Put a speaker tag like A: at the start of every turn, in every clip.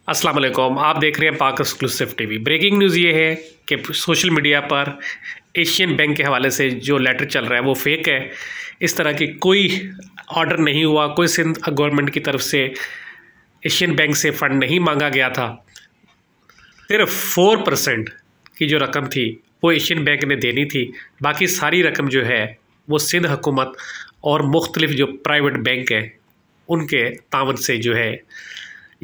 A: अस्सलाम वालेकुम, आप देख रहे हैं पाक एक्सक्लूसिव टीवी। ब्रेकिंग न्यूज़ ये है कि सोशल मीडिया पर एशियन बैंक के हवाले से जो लेटर चल रहा है वो फेक है। इस तरह की कोई ऑर्डर नहीं हुआ, कोई सिंध गवर्नमेंट की तरफ से एशियन बैंक से फ़ंड नहीं मांगा गया था। सिर्फ 4% की जो रकम थी वो एशियन बैंक ने देनी थी, बाकी सारी रकम जो है वो सिंध हुकूमत और मुख्तलिफ जो प्राइवेट बैंक हैं उनके तावन से जो है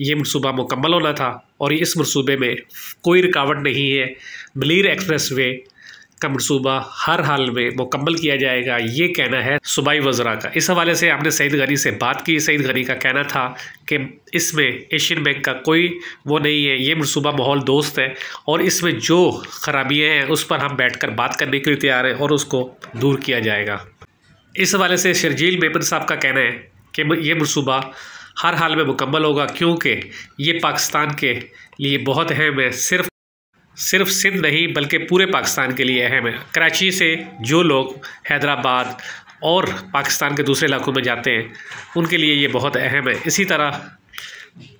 A: ये मनसूबा मुकम्मल होना था। और इस मनसूबे में कोई रुकावट नहीं है। मलीर एक्सप्रेस वे का मनसूबा हर हाल में मुकम्मल किया जाएगा, ये कहना है सूबाई वज़रा का। इस हवाले से हमने सईद गनी से बात की। सईद गनी का कहना था कि इसमें एशियन बैंक का कोई वो नहीं है, ये मनसूबा माहौल दोस्त है और इसमें जो ख़राबियाँ हैं उस पर हम बैठ कर बात करने के लिए तैयार हैं और उसको दूर किया जाएगा। इस हवाले से शर्जील मेमन साहब का कहना है कि ये मनसूबा हर हाल में मुकम्मल होगा, क्योंकि ये पाकिस्तान के लिए बहुत अहम है। सिर्फ सिंध नहीं बल्कि पूरे पाकिस्तान के लिए अहम है। कराची से जो लोग हैदराबाद और पाकिस्तान के दूसरे इलाकों में जाते हैं उनके लिए ये बहुत अहम है। इसी तरह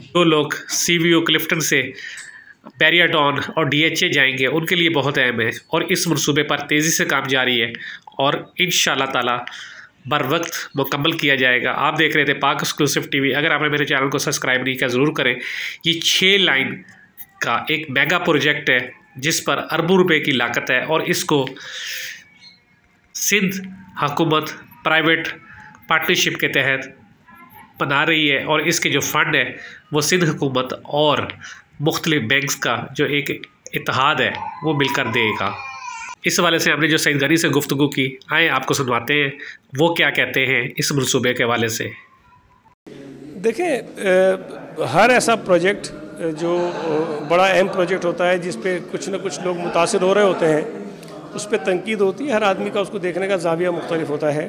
A: जो लोग CVO क्लिफ्टन से पेरियाटॉन और DHA जाएंगे उनके लिए बहुत अहम है। और इस मनसूबे पर तेज़ी से काम जारी है और इंशाअल्लाह ताला बर वक्त मुकम्मल किया जाएगा। आप देख रहे थे पाक एक्सक्लूसिव टीवी। अगर आपने मेरे चैनल को सब्सक्राइब नहीं किया ज़रूर करें। ये 6 लाइन का एक मेगा प्रोजेक्ट है जिस पर अरबों रुपए की लागत है और इसको सिंध हुकूमत प्राइवेट पार्टनरशिप के तहत बना रही है और इसके जो फ़ंड है वो सिंध हुकूमत और मुख्तलिफ बैंक्स का जो एक इत्तेहाद है वो मिलकर देगा। इस हवाले से हमने जो सईद गनी से गुफ्तगू की, आए आपको सुनवाते हैं वो क्या कहते हैं इस मनसूबे के हवाले से।
B: देखें, हर ऐसा प्रोजेक्ट जो बड़ा अहम प्रोजेक्ट होता है जिस पे कुछ न कुछ लोग मुतासिर हो रहे होते हैं, उस पर तनकीद होती है। हर आदमी का उसको देखने का ज़ाविया मुख्तलिफ होता है।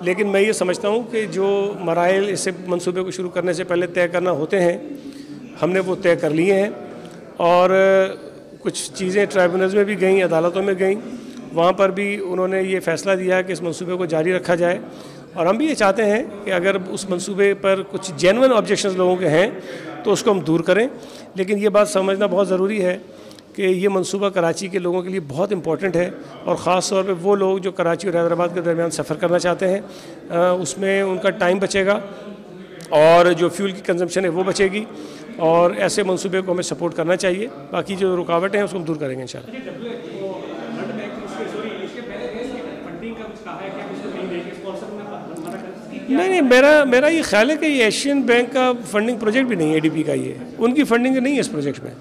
B: लेकिन मैं ये समझता हूँ कि जो मराइल इससे मनसूबे को शुरू करने से पहले तय करना होते हैं हमने वो तय कर लिए हैं। और कुछ चीज़ें ट्राइब्यूनल्स में भी गई, अदालतों में गई, वहाँ पर भी उन्होंने ये फ़ैसला दिया कि इस मनसूबे को जारी रखा जाए। और हम भी ये चाहते हैं कि अगर उस मनसूबे पर कुछ जेन्युइन ऑब्जेक्शंस लोगों के हैं तो उसको हम दूर करें। लेकिन ये बात समझना बहुत ज़रूरी है कि ये मनसूबा कराची के लोगों के लिए बहुत इंपॉर्टेंट है और ख़ास तौर पे वो लोग जो कराची और हैदराबाद के दरमियान सफ़र करना चाहते हैं, उसमें उनका टाइम बचेगा और जो फ्यूल की कंजम्पशन है वो बचेगी। और ऐसे मंसूबे को हमें सपोर्ट करना चाहिए। बाकी जो रुकावटें हैं उसको हम दूर करेंगे इंशाल्लाह। नहीं, मेरा ये ख्याल है कि ये एशियन बैंक का फंडिंग प्रोजेक्ट भी नहीं है, ADB का ये उनकी फंडिंग नहीं है इस प्रोजेक्ट में।